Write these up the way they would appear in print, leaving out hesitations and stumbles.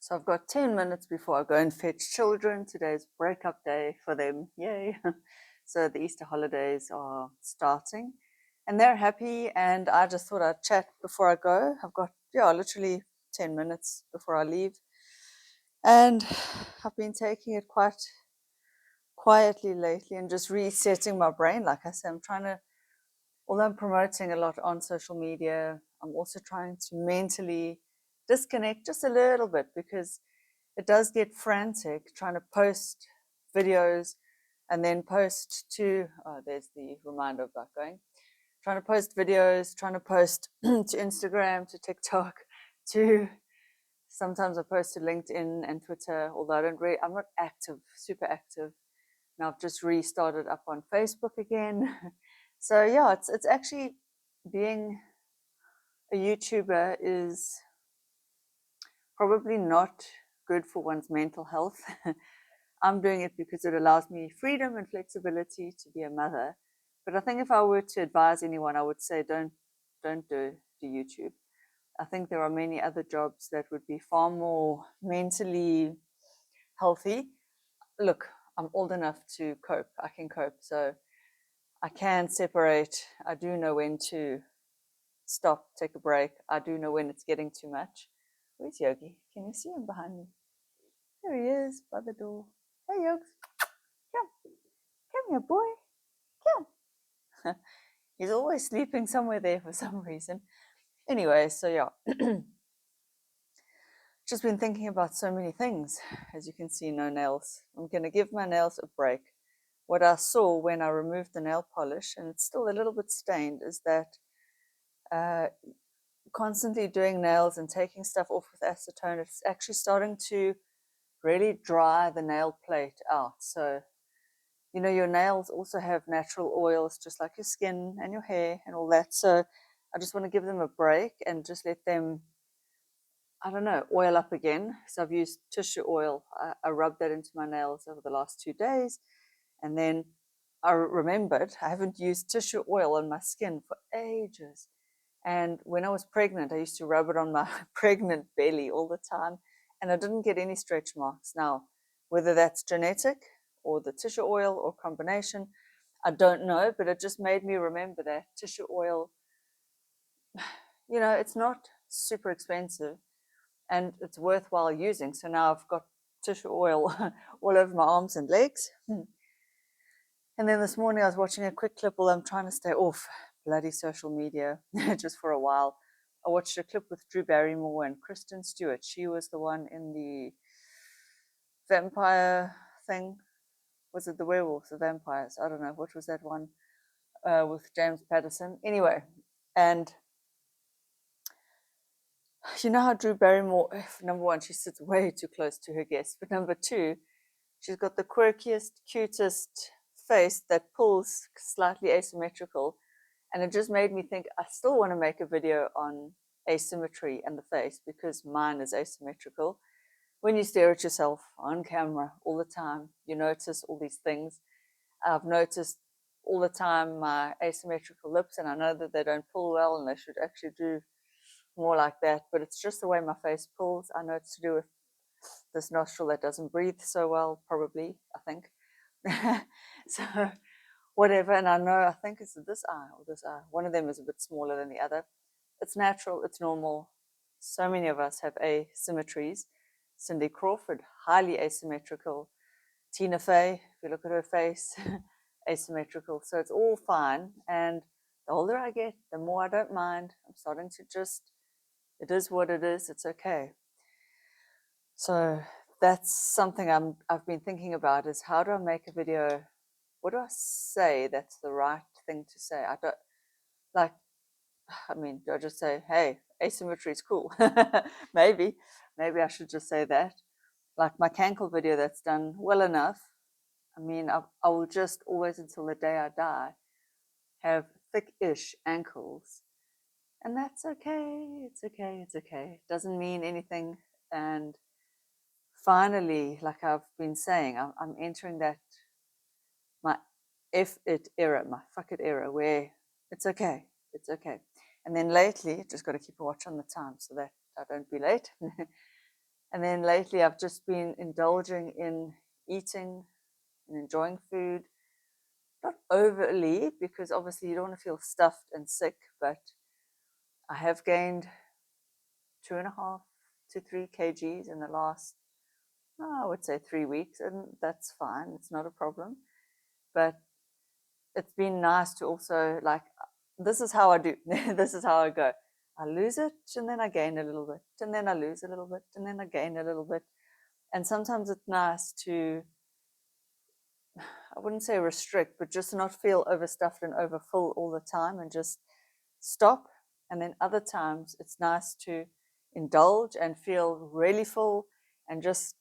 So I've got 10 minutes before I go and fetch children. Today's breakup day for them. Yay. So the Easter holidays are starting and they're happy. And I just thought I'd chat before I go. I've got, literally 10 minutes before I leave. And I've been taking it quite quietly lately and just resetting my brain. Like I said, although I'm promoting a lot on social media, I'm also trying to mentally disconnect just a little bit because it does get frantic trying to post videos and then post to, there's the reminder of that going, trying to post videos, trying to post to Instagram, to TikTok, to sometimes I post to LinkedIn and Twitter, although I'm not active, super active. Now I've just restarted up on Facebook again. So yeah, it's actually being a YouTuber is probably not good for one's mental health. I'm doing it because it allows me freedom and flexibility to be a mother. But I think if I were to advise anyone, I would say don't do YouTube. I think there are many other jobs that would be far more mentally healthy. Look, I'm old enough to cope. I can cope. So I can separate. I do know when to stop, take a break. I do know when it's getting too much. Where's Yogi? Can you see him behind me? There he is by the door. Hey, Yogi. Come here, boy. Come. He's always sleeping somewhere there for some reason. Anyway, so yeah. Just been thinking about so many things. As you can see, no nails. I'm going to give my nails a break. What I saw when I removed the nail polish, and it's still a little bit stained, is that constantly doing nails and taking stuff off with acetone, it's actually starting to really dry the nail plate out. So your nails also have natural oils, just like your skin and your hair and all that. So I just want to give them a break and just let them, I don't know, oil up again. So I've used tissue oil. I rubbed that into my nails over the last 2 days. And then I remembered I haven't used tissue oil on my skin for ages. And when I was pregnant, I used to rub it on my pregnant belly all the time. And I didn't get any stretch marks. Now, whether that's genetic or the tissue oil or combination, I don't know, but it just made me remember that tissue oil, it's not super expensive and it's worthwhile using. So now I've got tissue oil all over my arms and legs. And then this morning I was watching a quick clip while I'm trying to stay off bloody social media just for a while. I watched a clip with Drew Barrymore and Kristen Stewart. She was the one in the vampire thing. Was it the werewolves, the vampires? I don't know. What was that one with James Patterson? Anyway, and you know how Drew Barrymore, number one, she sits way too close to her guests, but number two, she's got the quirkiest, cutest face that pulls slightly asymmetrical. And it just made me think I still want to make a video on asymmetry and the face because mine is asymmetrical. When you stare at yourself on camera all the time, you notice all these things. I've noticed all the time my asymmetrical lips, and I know that they don't pull well and they should actually do more like that, but it's just the way my face pulls. I know it's to do with this nostril that doesn't breathe so well, probably, I think. So whatever, and I think it's this eye or this eye. One of them is a bit smaller than the other. It's natural, it's normal. So many of us have asymmetries. Cindy Crawford, highly asymmetrical. Tina Fey, if you look at her face, asymmetrical. So it's all fine. And the older I get, the more I don't mind. I'm starting to it is what it is. It's okay. So that's something I've been thinking about is how do I make a video? What do I say that's the right thing to say? I don't do I just say, hey, asymmetry is cool? maybe I should just say that. Like my cankle video that's done well enough. I will just always until the day I die have thick-ish ankles. And that's okay. It's okay. It's okay. It doesn't mean anything. And finally, like I've been saying, I'm entering that my F it era, my fuck it era, where it's okay. It's okay. And then lately, just got to keep a watch on the time so that I don't be late. And then lately I've just been indulging in eating and enjoying food, not overly, because obviously you don't want to feel stuffed and sick, but I have gained 2.5 to 3 kgs in the last, I would say 3 weeks, and that's fine. It's not a problem. But it's been nice to also, like, this is how I do. This is how I go. I lose it, and then I gain a little bit, and then I lose a little bit, and then I gain a little bit. And sometimes it's nice to, I wouldn't say restrict, but just not feel overstuffed and overfull all the time and just stop. And then other times it's nice to indulge and feel really full and just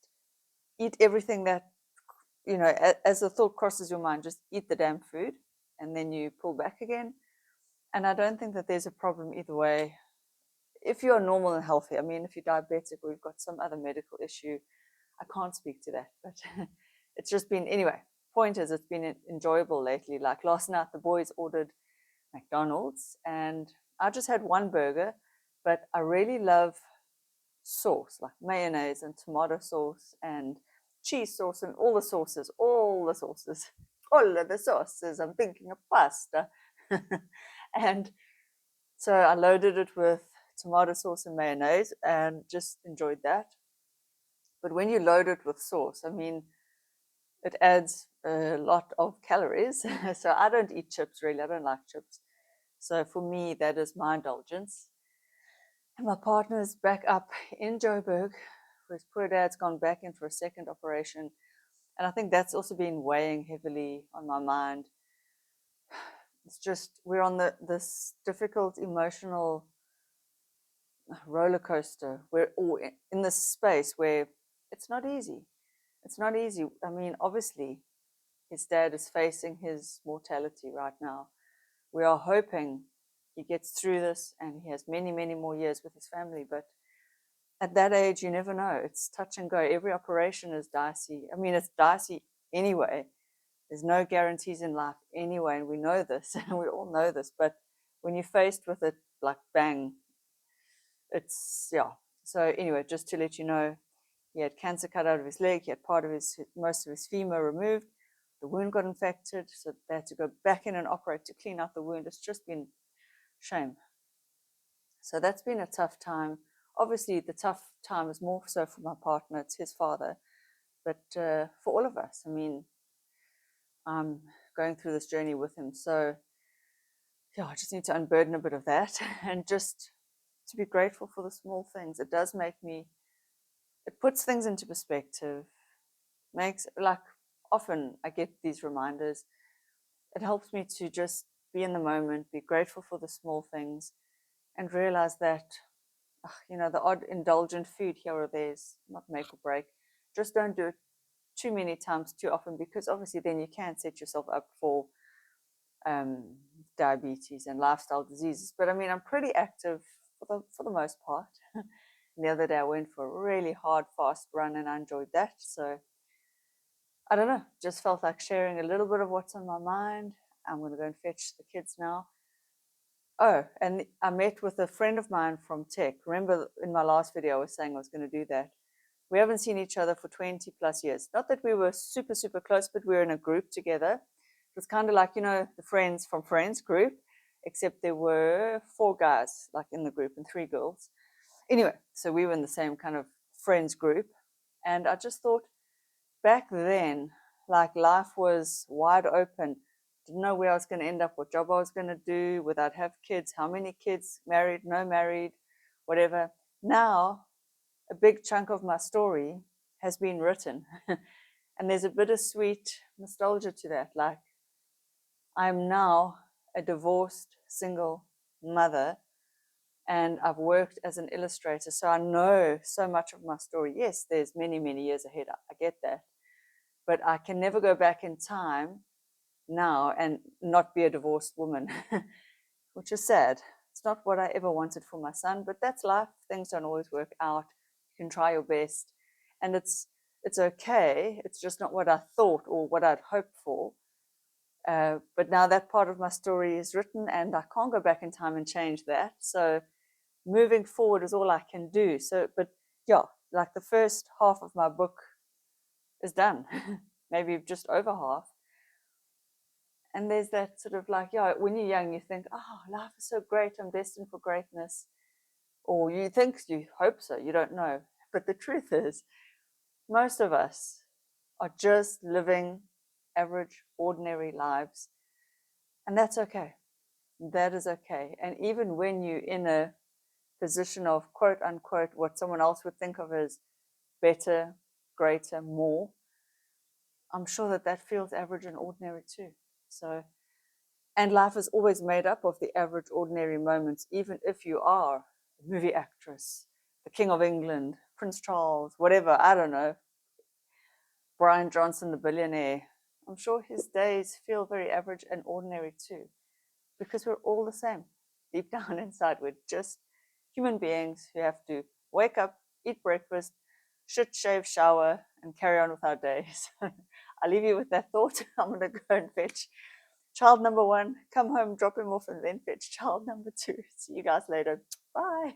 eat everything that, as the thought crosses your mind, just eat the damn food, and then you pull back again. And I don't think that there's a problem either way. If you're normal and healthy, I mean, if you're diabetic or you've got some other medical issue, I can't speak to that, but it's just been, anyway, point is, it's been enjoyable lately. Like last night, the boys ordered McDonald's and I just had one burger, but I really love sauce, like mayonnaise and tomato sauce and cheese sauce and all the sauces, all of the sauces. I'm thinking of pasta. And so I loaded it with tomato sauce and mayonnaise and just enjoyed that. But when you load it with sauce, I mean, it adds a lot of calories. So I don't eat chips really. I don't like chips. So for me, that is my indulgence. And my partner is back up in Joburg. His poor dad's gone back in for a second operation. And I think that's also been weighing heavily on my mind. It's just, we're on this difficult emotional roller coaster. We're all in this space where it's not easy. It's not easy. I mean, obviously, his dad is facing his mortality right now. We are hoping he gets through this and he has many, many more years with his family. But at that age, you never know. It's touch and go. Every operation is dicey. I mean, it's dicey anyway. There's no guarantees in life anyway, and we know this. We all know this. But when you're faced with it, like bang, it's, yeah. So anyway, just to let you know, he had cancer cut out of his leg. He had most of his femur removed. The wound got infected, so they had to go back in and operate to clean out the wound. It's just been shame. So that's been a tough time. Obviously, the tough time is more so for my partner. It's his father. But for all of us, I mean, I'm going through this journey with him. So yeah, I just need to unburden a bit of that and just to be grateful for the small things. It does make me, it puts things into perspective, makes, like, often I get these reminders. It helps me to just be in the moment, be grateful for the small things, and realize that, the odd indulgent food here or there is not make or break. Just don't do it too many times too often, because obviously then you can set yourself up for um, diabetes and lifestyle diseases. But I mean, I'm pretty active for the most part. The other day I went for a really hard fast run and I enjoyed that. So I don't know, just felt like sharing a little bit of what's on my mind. I'm going to go and fetch the kids now. Oh, and I met with a friend of mine from tech. Remember in my last video I was saying I was going to do that. We haven't seen each other for 20 plus years. Not that we were super, super close, but we were in a group together. It was kind of like, the Friends from Friends group, except there were 4 guys like in the group and 3 girls. Anyway, so we were in the same kind of friends group. And I just thought back then, like, life was wide open. Didn't know where I was going to end up, what job I was going to do, whether I'd have kids, how many kids, married, no married, whatever. Now, a big chunk of my story has been written. And there's a bittersweet nostalgia to that. Like, I'm now a divorced single mother and I've worked as an illustrator. So I know so much of my story. Yes, there's many, many years ahead. I get that. But I can never go back in time now and not be a divorced woman, which is sad. It's not what I ever wanted for my son, but that's life. Things don't always work out. You can try your best, and it's okay. It's just not what I thought or what I'd hoped for. But now that part of my story is written, and I can't go back in time and change that. So moving forward is all I can do. So, but yeah, like the first half of my book is done, maybe just over half. And there's that sort of like, yeah, when you're young, you think, oh, life is so great, I'm destined for greatness. Or you think, you hope so, you don't know. But the truth is, most of us are just living average, ordinary lives. And that's okay. That is okay. And even when you're in a position of quote unquote what someone else would think of as better, greater, more, I'm sure that that feels average and ordinary too. So, and life is always made up of the average, ordinary moments, even if you are a movie actress, the King of England, Prince Charles, whatever, I don't know, Brian Johnson, the billionaire. I'm sure his days feel very average and ordinary too, because we're all the same. Deep down inside, we're just human beings who have to wake up, eat breakfast, shit, shave, shower, and carry on with our days. I'll leave you with that thought. I'm going to go and fetch child number 1, come home, drop him off, and then fetch child number 2. See you guys later. Bye.